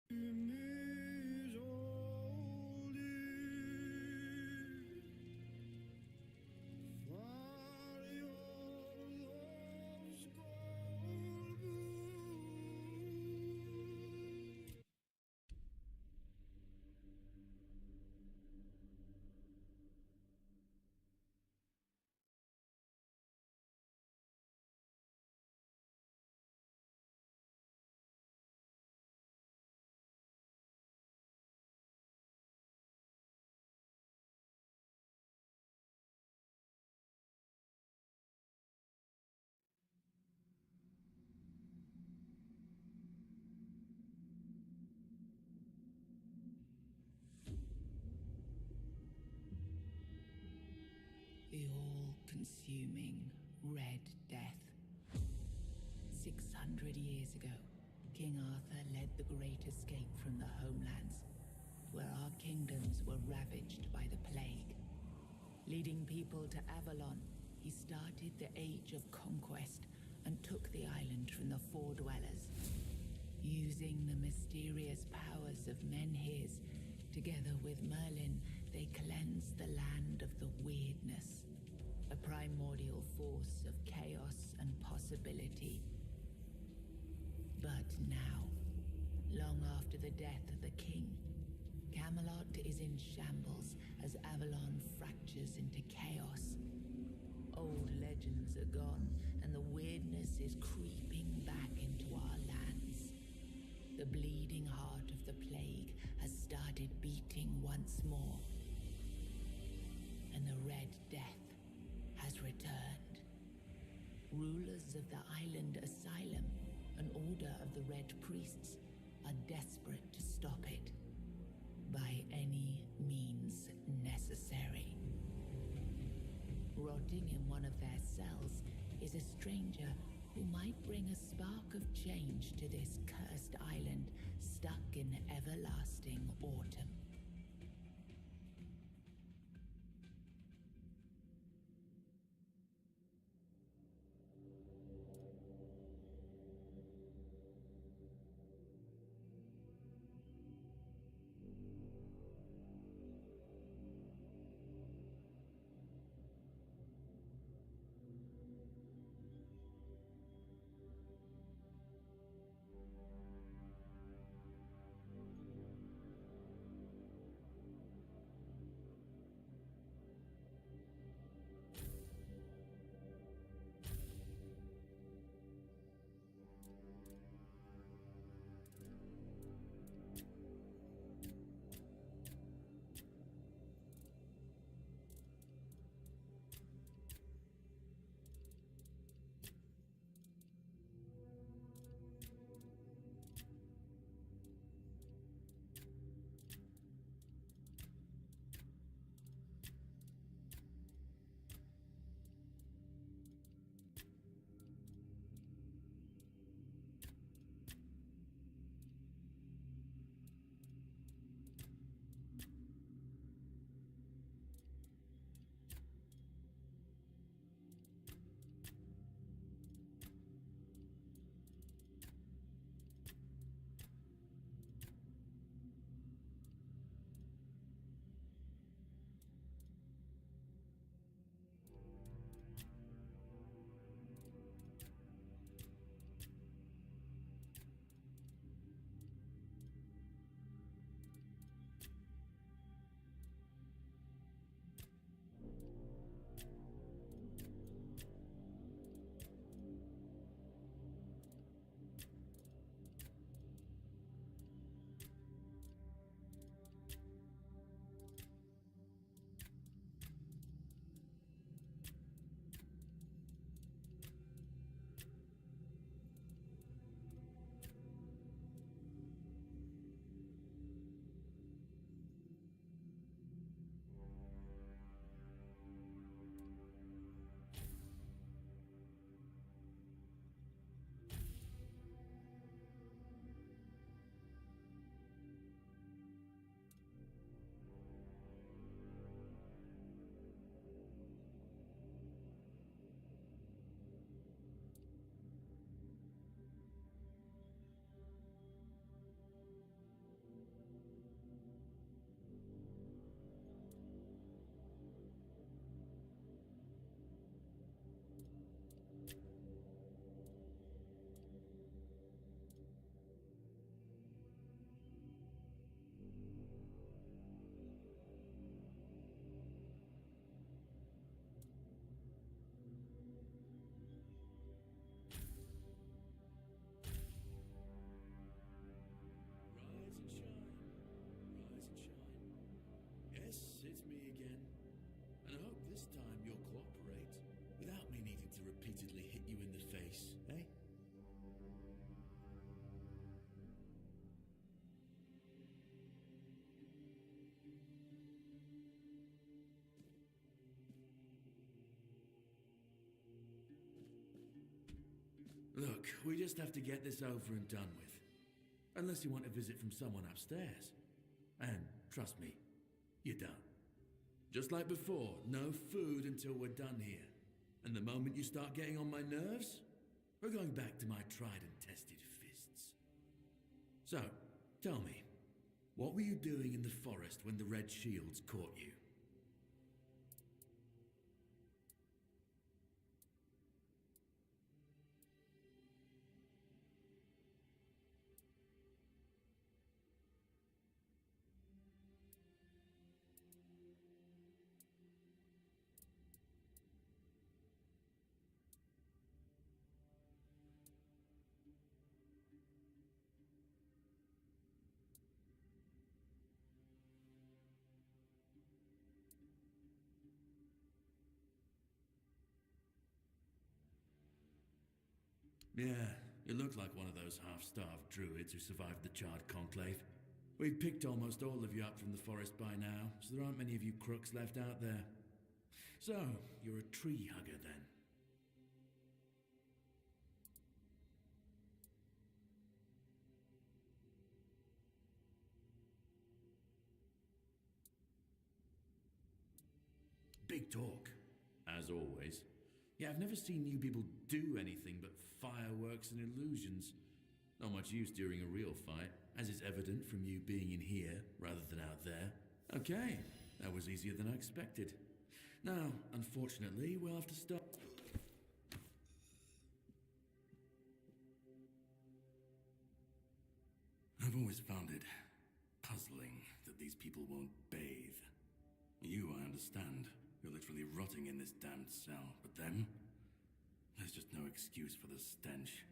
Is holy, for your love's gold blue. The all-consuming Red Death. 600 years ago, King Arthur led the Great Escape from the homelands, where our kingdoms were ravaged by the plague. Leading people to Avalon, he started the Age of Conquest and took the island from the Four Dwellers. Using the mysterious powers of Menhirs, together with Merlin, they cleansed the land of the weirdness, a primordial force of chaos and possibility. But now, long after the death of the king, Camelot is in shambles as Avalon fractures into chaos. Old legends are gone, and the weirdness is creeping back into our lands. The bleeding heart of the plague has started beating once more, and the Red Death has returned. Rulers of the island Asylum, an order of the Red Priests, are desperate to stop it by any means necessary. Rotting in one of their cells is a stranger who might bring a spark of change to this cursed island stuck in everlasting autumn. we just have to get this over and done with. Unless you want a visit from someone upstairs. And trust me, you don't. Just like before, no food until we're done here. And the moment you start getting on my nerves, we're going back to my tried and tested fists. So, tell me, what were you doing in the forest when the Red Shields caught you? Yeah, you look like one of those half-starved druids who survived the Charred Conclave. We've picked almost all of you up from the forest by now, so there aren't many of you crooks left out there. So, you're a tree hugger then? Big talk, as always. Yeah, I've never seen you people do anything but fireworks and illusions. Not much use during a real fight, as is evident from you being in here rather than out there. Okay, that was easier than I expected. Now, unfortunately, we'll have to stop. I've always found it puzzling that these people won't bathe. You, I understand. You're literally rotting in this damned cell, but them? There's just no excuse for the stench.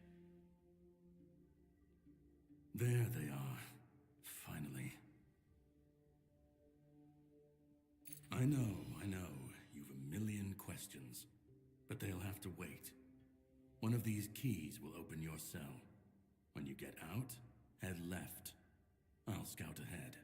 There they are. Finally. I know. You've a million questions. But they'll have to wait. One of these keys will open your cell. When you get out, head left. I'll scout ahead.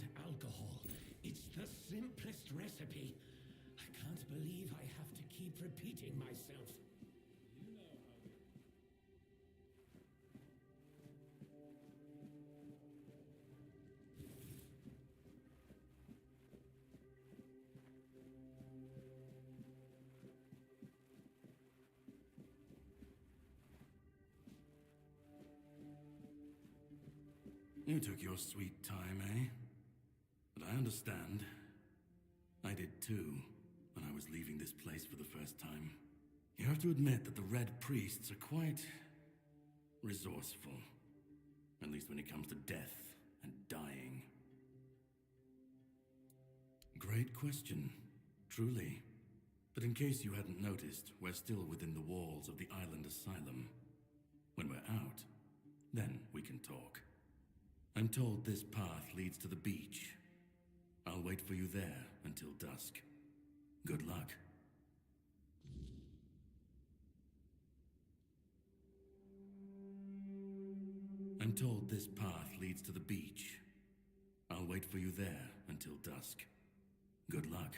and alcohol. It's the simplest recipe. I can't believe I have to keep repeating myself. You took your sweet time, eh? But I understand. I did too, when I was leaving this place for the first time. You have to admit that the Red Priests are quite resourceful. At least when it comes to death and dying. Great question, truly. But in case you hadn't noticed, we're still within the walls of the island asylum. When we're out, then we can talk. I'm told this path leads to the beach. I'll wait for you there until dusk. Good luck. I'm told this path leads to the beach. I'll wait for you there until dusk. Good luck.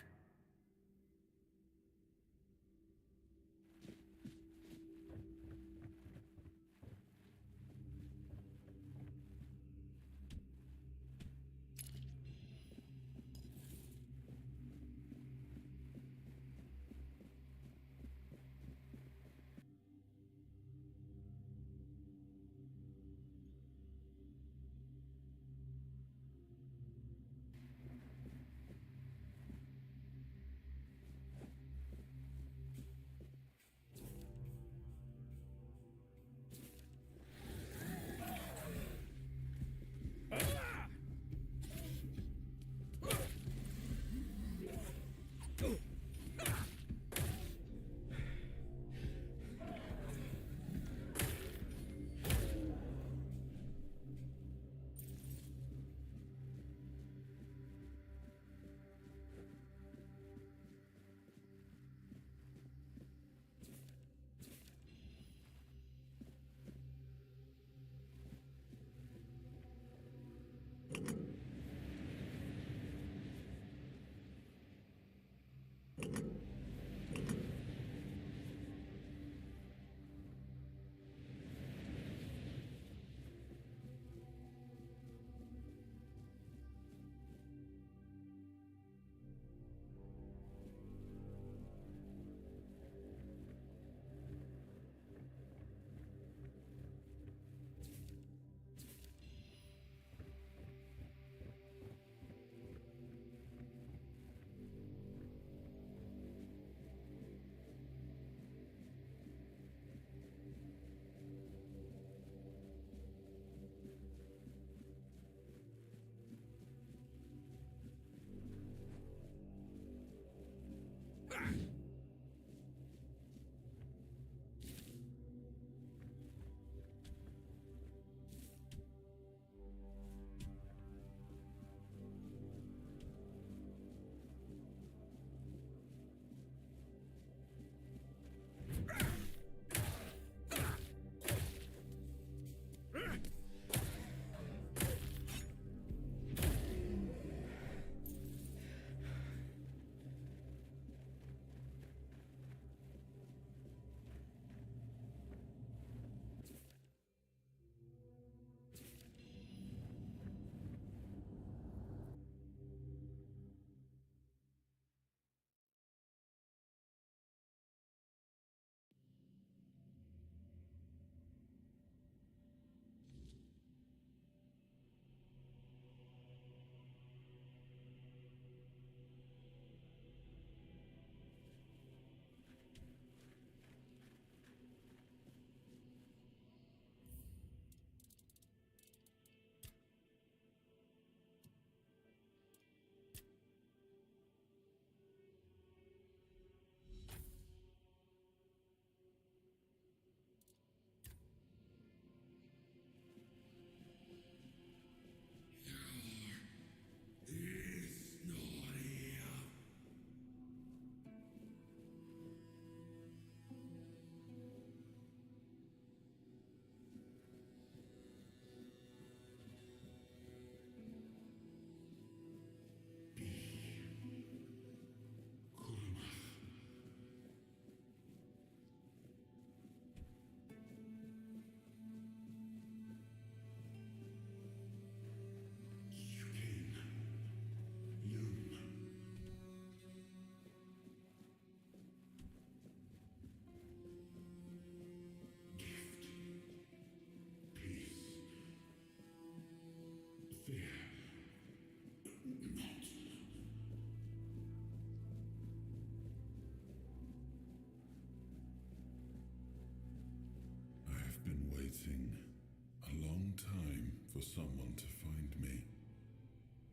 someone to find me.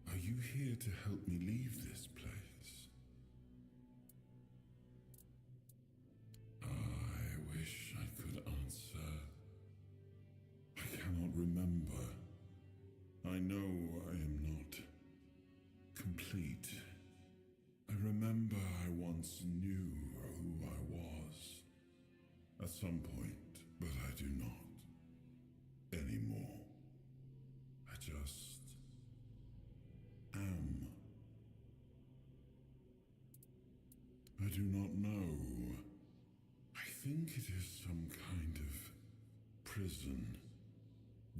Are you here to help me leave this place? I wish I could answer. I cannot remember. I know I am not complete. I remember I once knew who I was at some point, but I do not anymore. I just am. I do not know. I think it is some kind of prison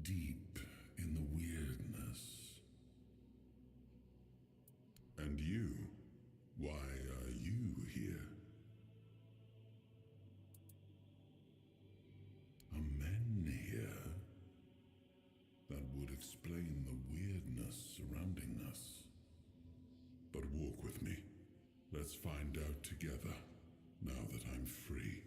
deep in the weirdness. And you? Why are you here? Are men here? That would explain the weirdness surrounding us. But walk with me. Let's find out together, now that I'm free.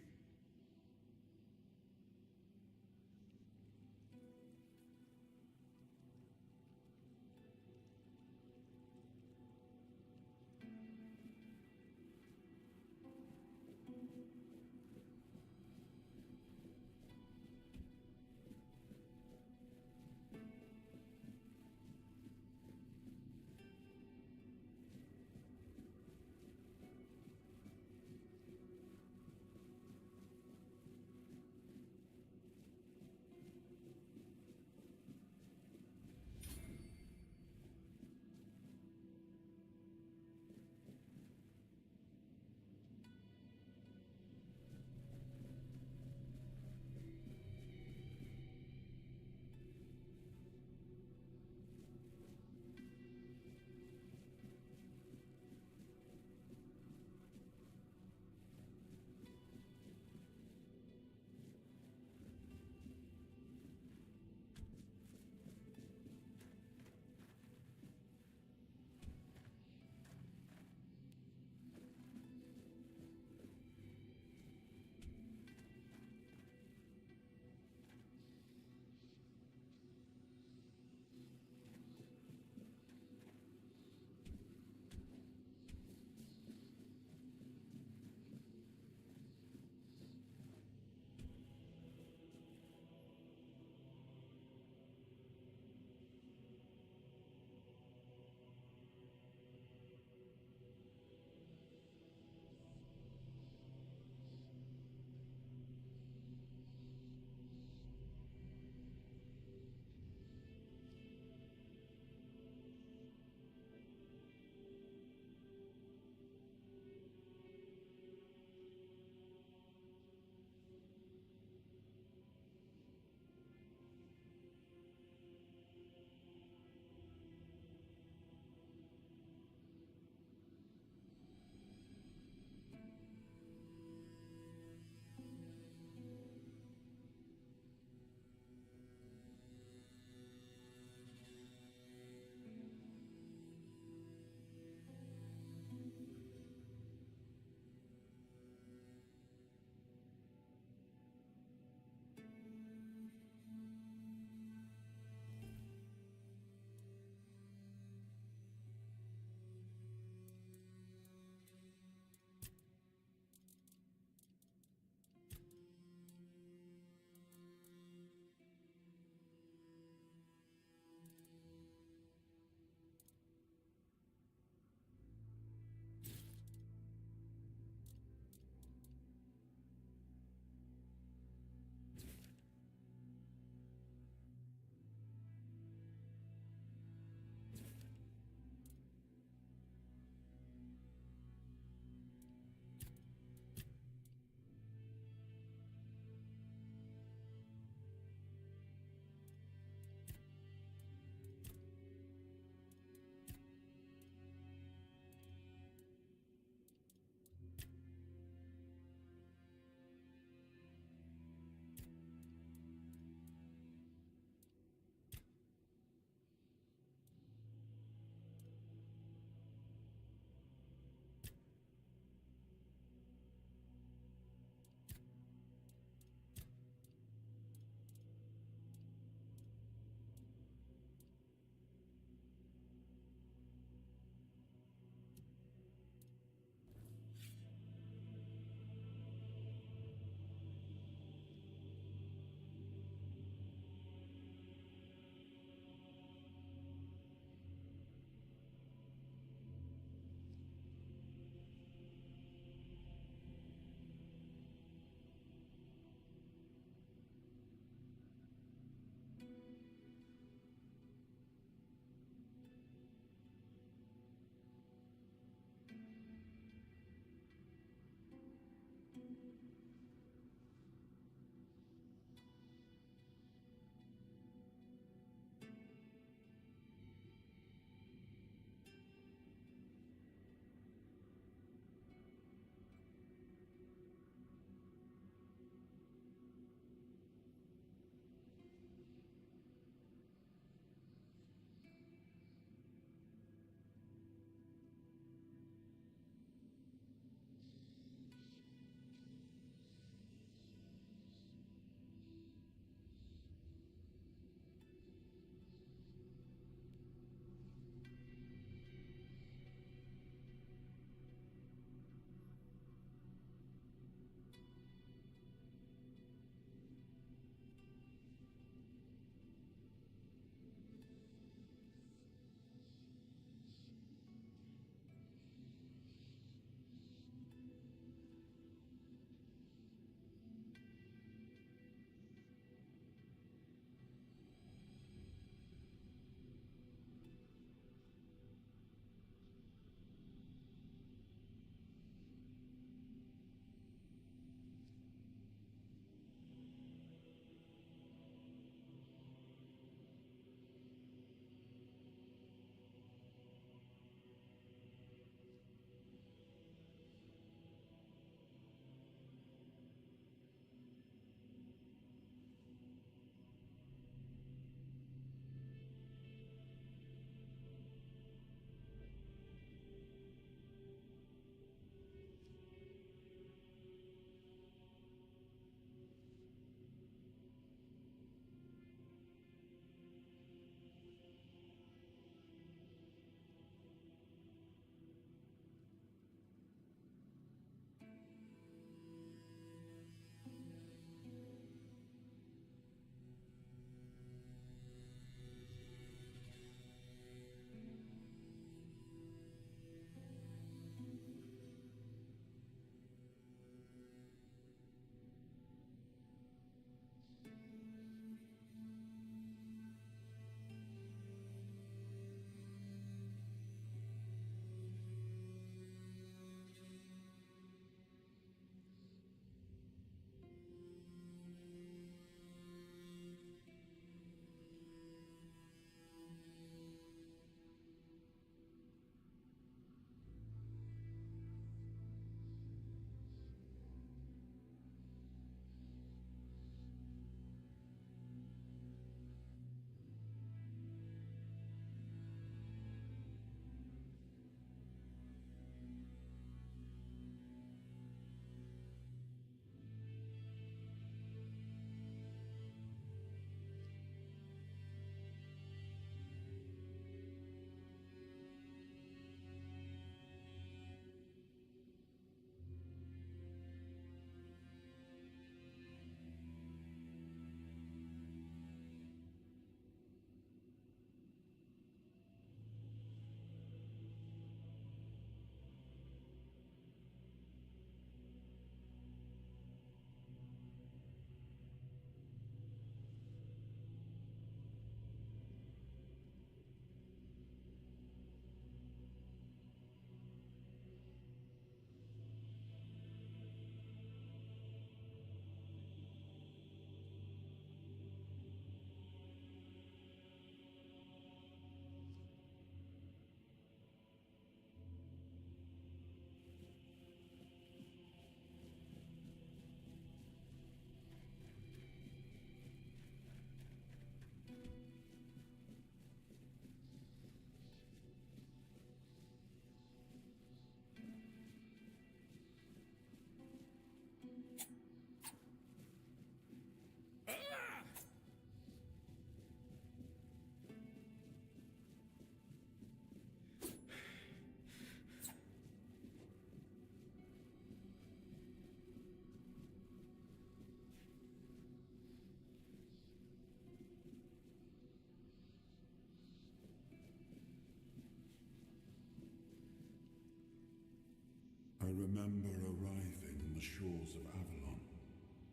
remember arriving on the shores of Avalon.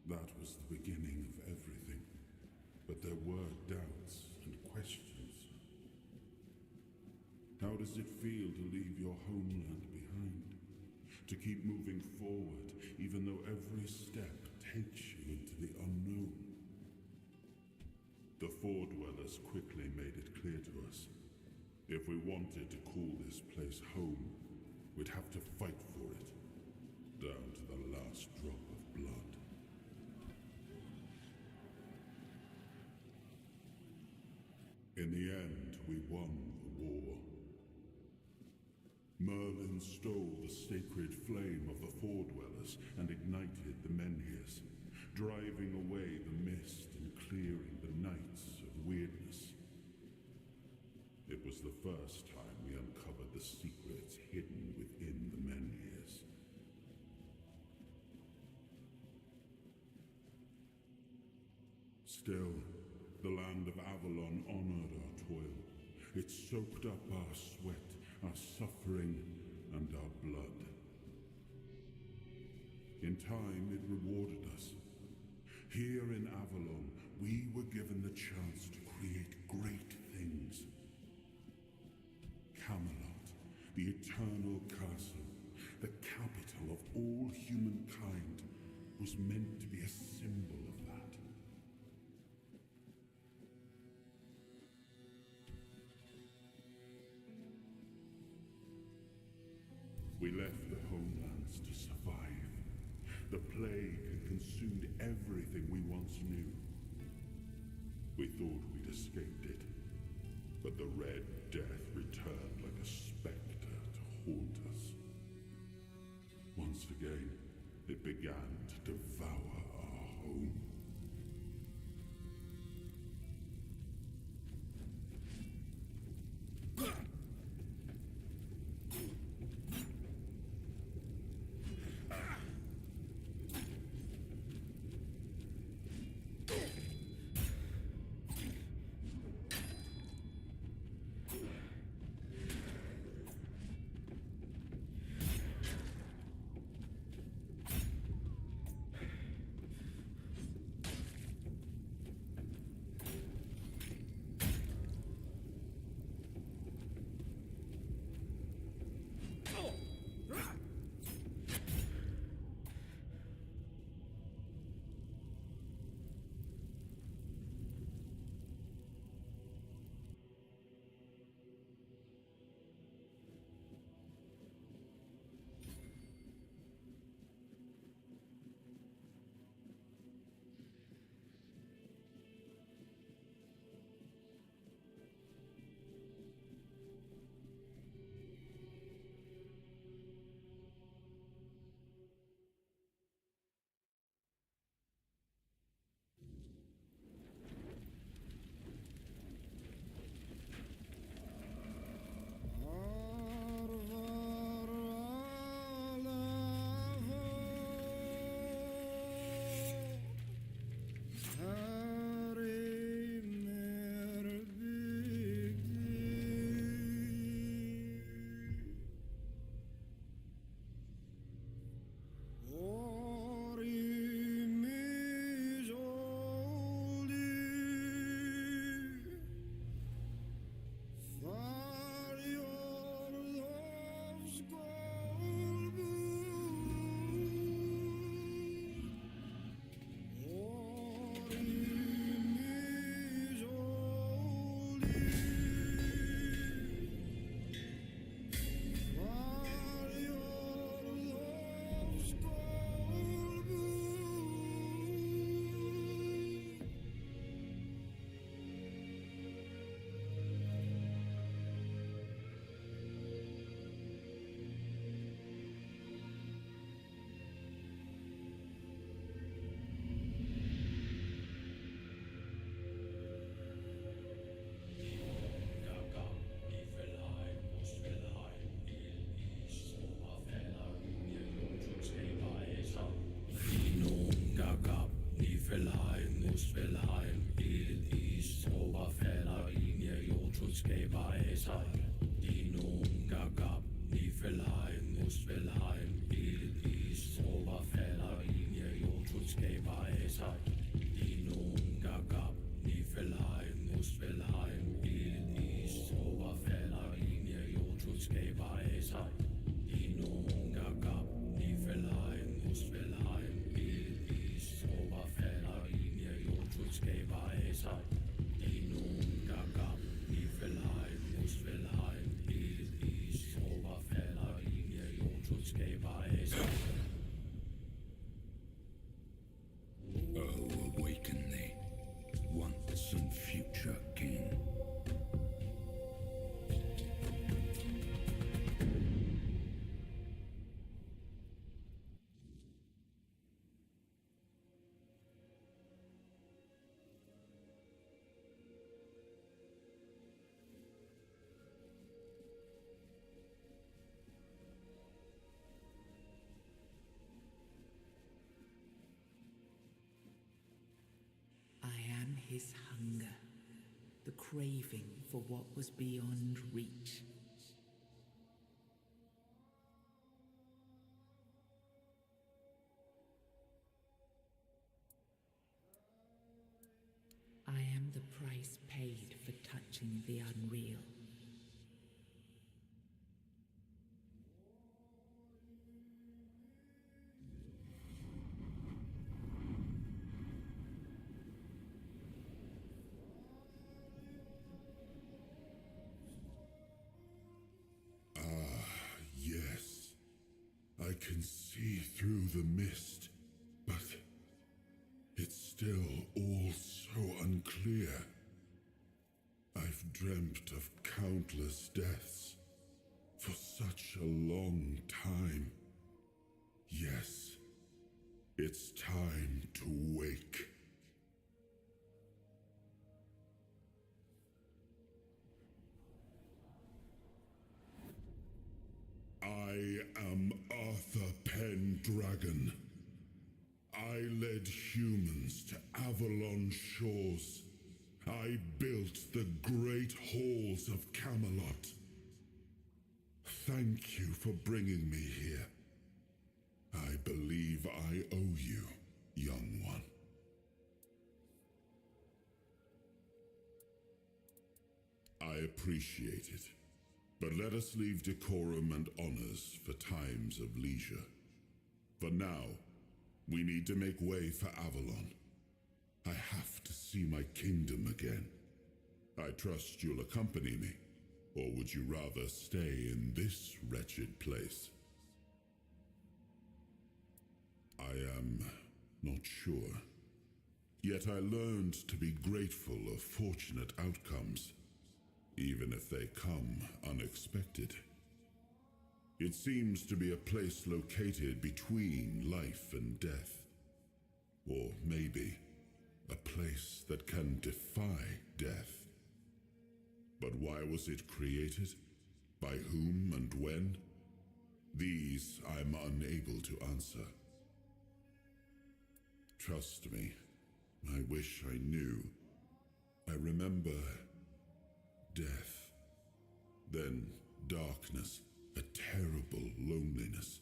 That was the beginning of everything. But there were doubts and questions. How does it feel to leave your homeland behind? To keep moving forward, even though every step takes you into the unknown? The Four Dwellers quickly made it clear to us. If we wanted to call this place home, we'd have to fight for it, down to the last drop of blood. In the end, we won the war. Merlin stole the sacred flame of the Four Dwellers and ignited the Menhirs, driving away the mist and clearing the nights of weirdness. It was the first time we uncovered the secrets hidden within the Menhirs. Still, the land of Avalon honored our toil. It soaked up our sweat, our suffering, and our blood. In time, it rewarded us. Here in Avalon, we were given the chance to create great things. Camelot, the eternal castle, the capital of all humankind, was meant to be a symbol of that. We left the homelands to survive. The plague had consumed everything we once knew. We thought we'd escaped it, but the Red Death returned like a specter to haunt us. Once again, it began to devour our home. Skaber sig. Dino, Gagab, Nifelheim, Muspelheim, Il, Oh, awaken thee, once and future king. I am his hunger, the craving for what was beyond reach. I am the price paid for touching the unreal. Yes, I can see through the mist, but it's still all so unclear. I've dreamt of countless deaths for such a long time. Yes, it's time to wake. I am Arthur Pendragon. I led humans to Avalon shores. I built the great halls of Camelot. Thank you for bringing me here. I believe I owe you, young one. I appreciate it. But let us leave decorum and honors for times of leisure. For now, we need to make way for Avalon. I have to see my kingdom again. I trust you'll accompany me, or would you rather stay in this wretched place? I am not sure. Yet I learned to be grateful of fortunate outcomes, even if they come unexpected. It seems to be a place located between life and death. Or maybe a place that can defy death. But why was it created? By whom and when? These I'm unable to answer. Trust me, I wish I knew. I remember death, then darkness, a terrible loneliness,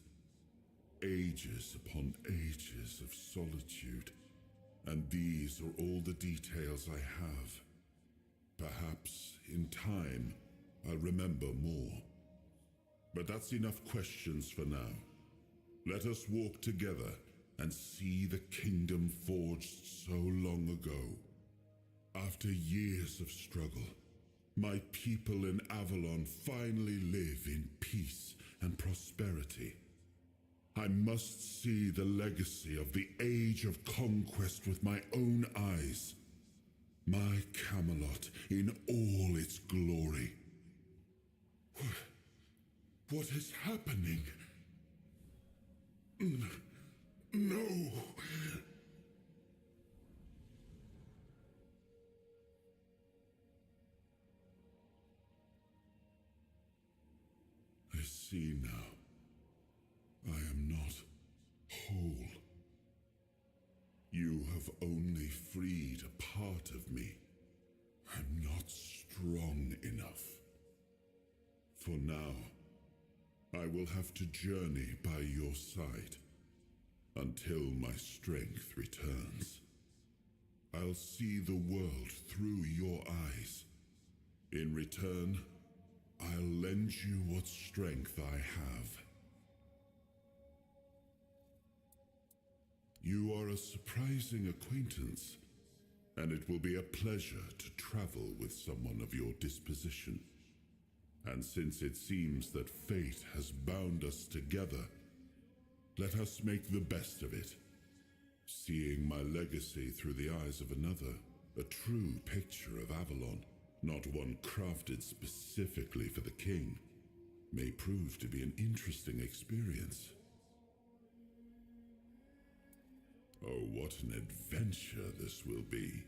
ages upon ages of solitude, and these are all the details I have. Perhaps in time I'll remember more. But that's enough questions for now. Let us walk together and see the kingdom forged so long ago. After years of struggle, my people in Avalon finally live in peace and prosperity. I must see the legacy of the Age of Conquest with my own eyes. My Camelot in all its glory. What is happening? No! I see now. I am not whole. You have only freed a part of me. I'm not strong enough. For now, I will have to journey by your side until my strength returns. I'll see the world through your eyes. In return, I'll lend you what strength I have. You are a surprising acquaintance, and it will be a pleasure to travel with someone of your disposition. And since it seems that fate has bound us together, let us make the best of it. Seeing my legacy through the eyes of another, a true picture of Avalon, not one crafted specifically for the king, may prove to be an interesting experience. Oh, what an adventure this will be.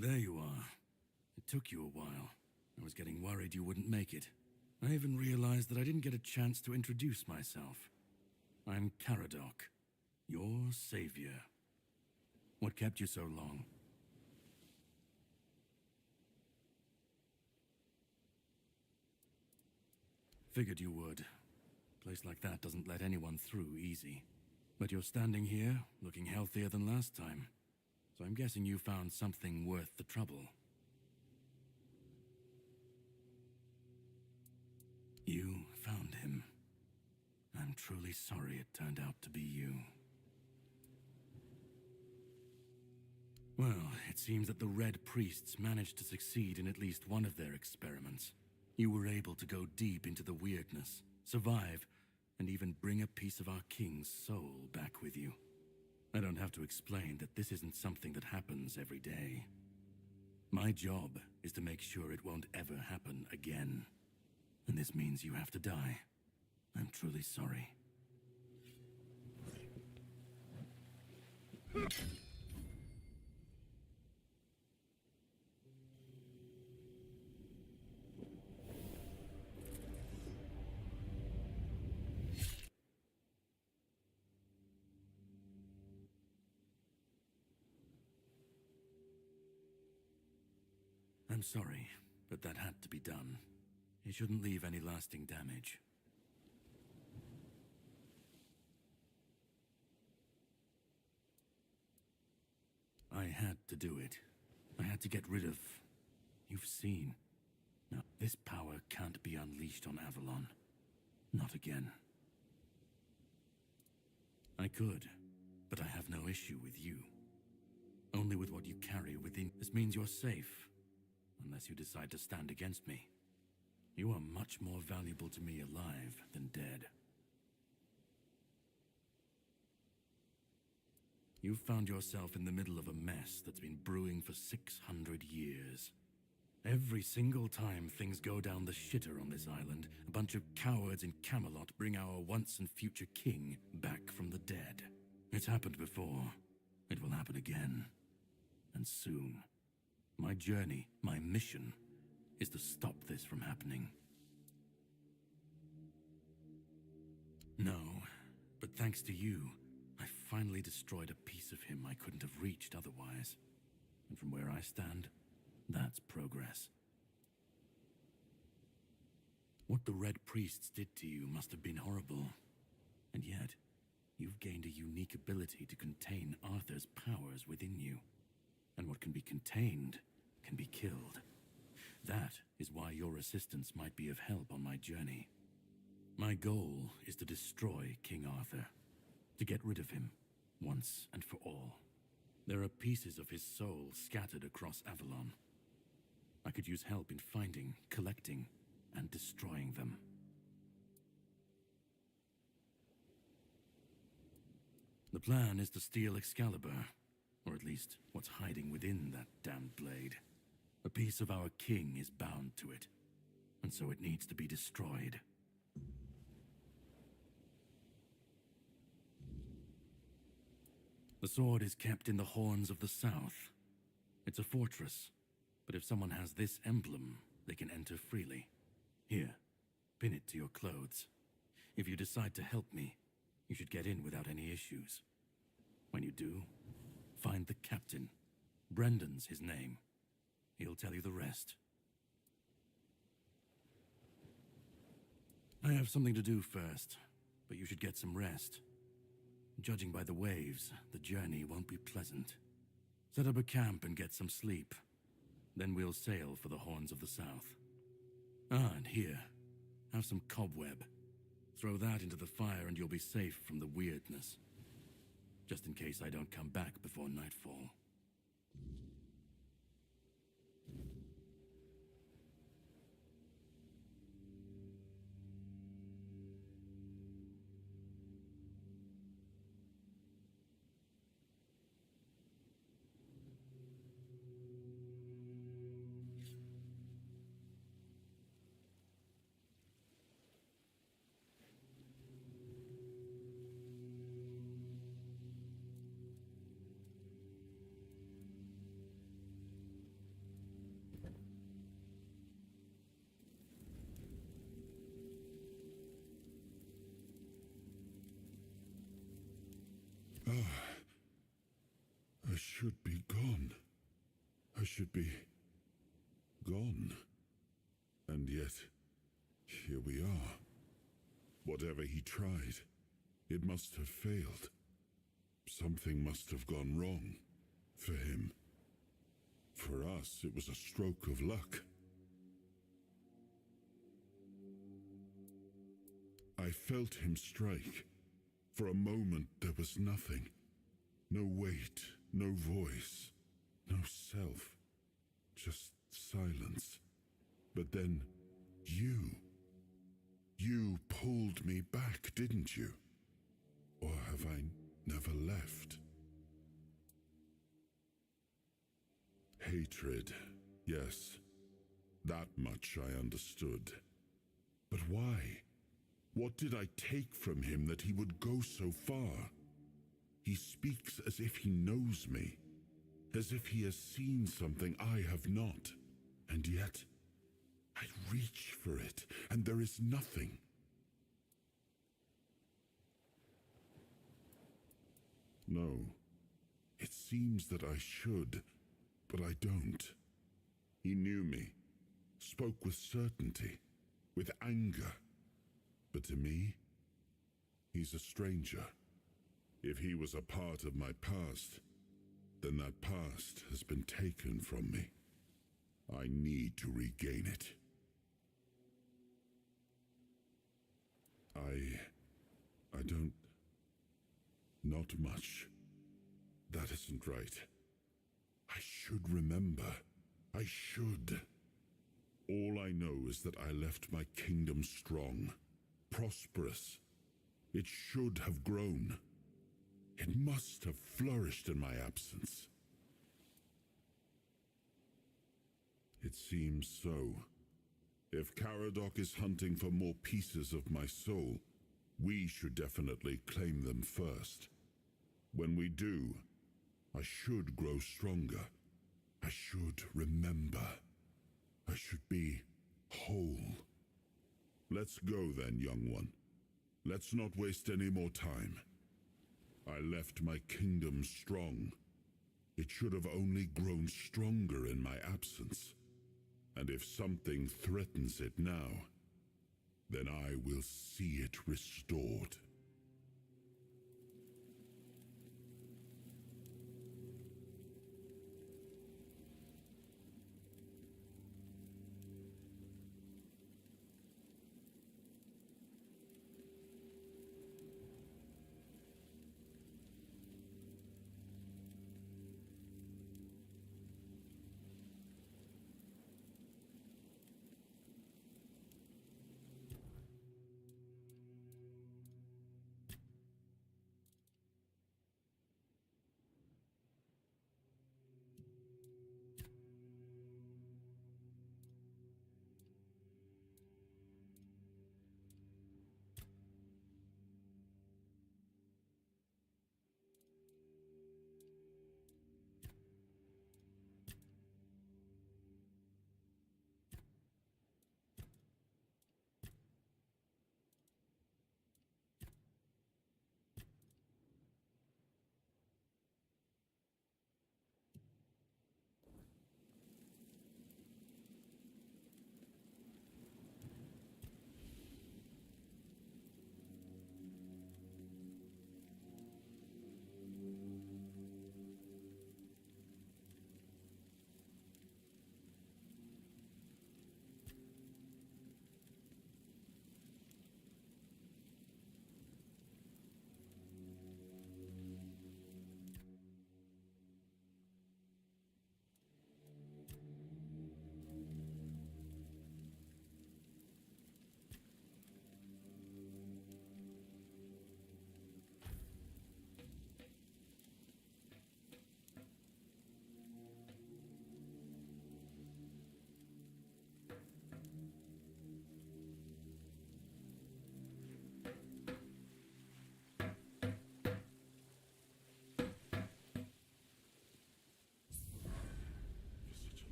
There you are. It took you a while. I was getting worried you wouldn't make it. I even realized that I didn't get a chance to introduce myself. I'm Caradoc, your savior. What kept you so long? figured you would. A place like that doesn't let anyone through easy. But you're standing here, looking healthier than last time. So I'm guessing you found something worth the trouble. You found him. I'm truly sorry it turned out to be you. Well, it seems that the Red Priests managed to succeed in at least one of their experiments. You were able to go deep into the weirdness, survive, and even bring a piece of our king's soul back with you. I don't have to explain that this isn't something that happens every day. My job is to make sure it won't ever happen again. And this means you have to die. I'm truly sorry. I'm sorry, but that had to be done. It shouldn't leave any lasting damage. I had to do it. I had to get rid of... You've seen. Now, this power can't be unleashed on Avalon. Not again. I could, but I have no issue with you. Only with what you carry within. This means you're safe. Unless you decide to stand against me. You are much more valuable to me alive than dead. You've found yourself in the middle of a mess that's been brewing for 600 years. Every single time things go down the shitter on this island, a bunch of cowards in Camelot bring our once and future king back from the dead. It's happened before. It will happen again. And soon. My journey, my mission, is to stop this from happening. No, but thanks to you, I finally destroyed a piece of him I couldn't have reached otherwise. And from where I stand, that's progress. What the Red Priests did to you must have been horrible. And yet, you've gained a unique ability to contain Arthur's powers within you. And what can be contained can be killed. That is why your assistance might be of help on my journey. My goal is to destroy King Arthur, to get rid of him, once and for all. There are pieces of his soul scattered across Avalon. I could use help in finding, collecting, and destroying them. The plan is to steal Excalibur, or at least what's hiding within that damned blade. A piece of our king is bound to it, and so it needs to be destroyed. The sword is kept in the Horns of the South. It's a fortress, but if someone has this emblem, they can enter freely. Here, pin it to your clothes. If you decide to help me, you should get in without any issues. When you do, find the captain. Brendan's his name. He'll tell you the rest. I have something to do first, but you should get some rest. Judging by the waves, the journey won't be pleasant. Set up a camp and get some sleep. Then we'll sail for the Horns of the South. Ah, and here, have some cobweb. Throw that into the fire and you'll be safe from the weirdness. Just in case I don't come back before nightfall. I should be gone. I should be gone. And yet, here we are. Whatever he tried, it must have failed. Something must have gone wrong. For him. For us, it was a stroke of luck. I felt him strike. For a moment, there was nothing. No weight, no voice, no self. Just silence. But then, you pulled me back, didn't you? Or have I never left? Hatred, yes. That much I understood. But why? What did I take from him that he would go so far? He speaks as if he knows me, as if he has seen something I have not. And yet, I reach for it, and there is nothing. No, it seems that I should, but I don't. He knew me, spoke with certainty, with anger. But to me, he's a stranger. If he was a part of my past, then that past has been taken from me. I need to regain it. I don't... Not much. That isn't right. I should remember. I should. All I know is that I left my kingdom strong, prosperous. It should have grown. It must have flourished in my absence. It seems so. If Caradoc is hunting for more pieces of my soul, we should definitely claim them first. When we do, I should grow stronger. I should remember. I should be whole. Let's go then, young one. Let's not waste any more time. I left my kingdom strong. It should have only grown stronger in my absence. And if something threatens it now, then I will see it restored.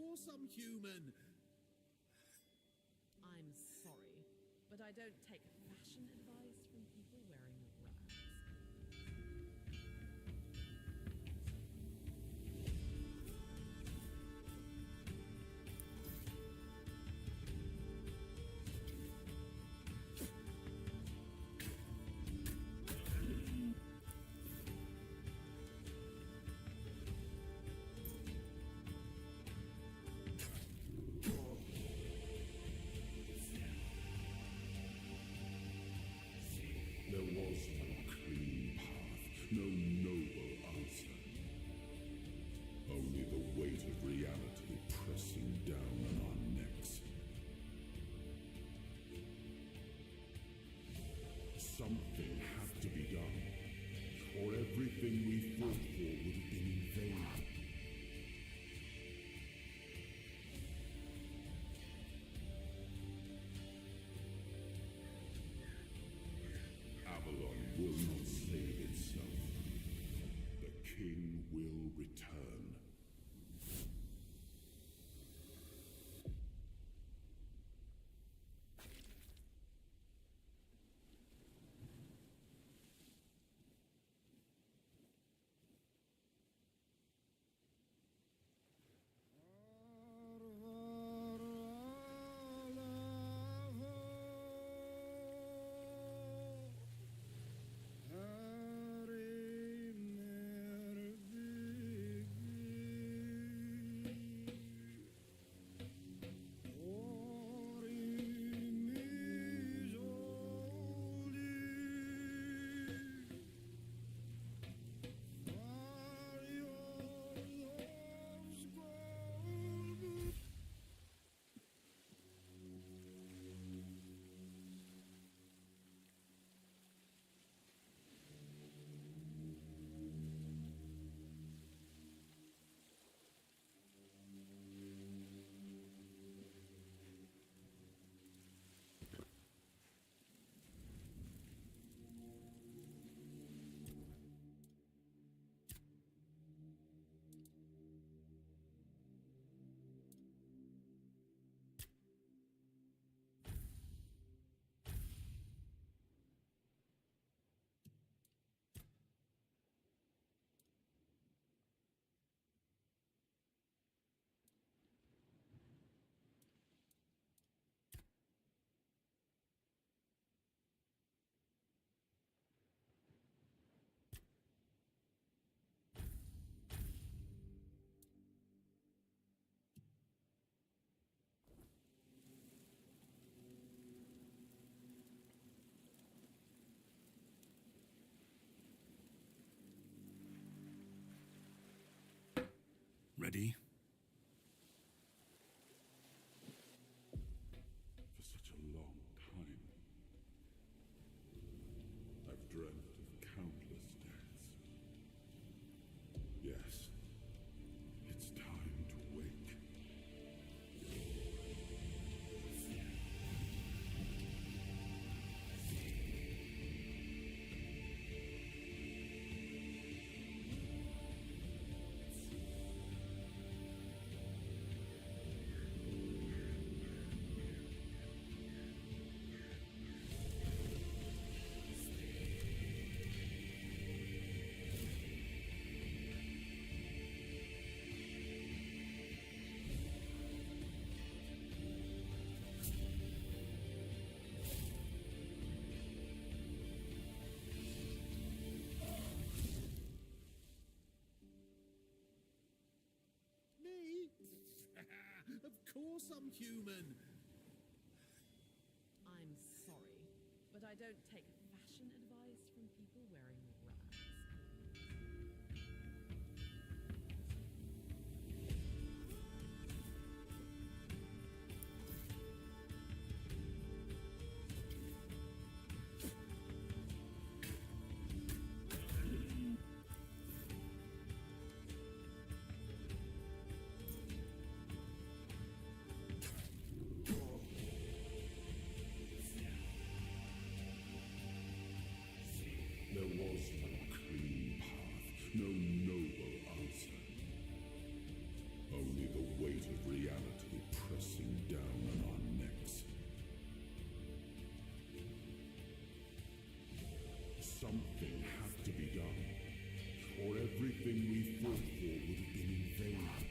course I'm human. I'm sorry, but I don't take fashion advice from people wearing rags. There was no clean path, no noble answer. Only the weight of reality pressing down on our necks. Something had to be done, or everything we fought for would have been in vain. Avalon will not save itself. The king will return. Ready? For such a long time, I've dreamt of countless deaths. Yes, it's time to wake. Me? Of course I'm human. I'm sorry, but I don't take fashion advice from people wearing rags. There was no clean path, no noble answer. Only the weight of reality Something had to be done, or everything we fought for would have been in vain.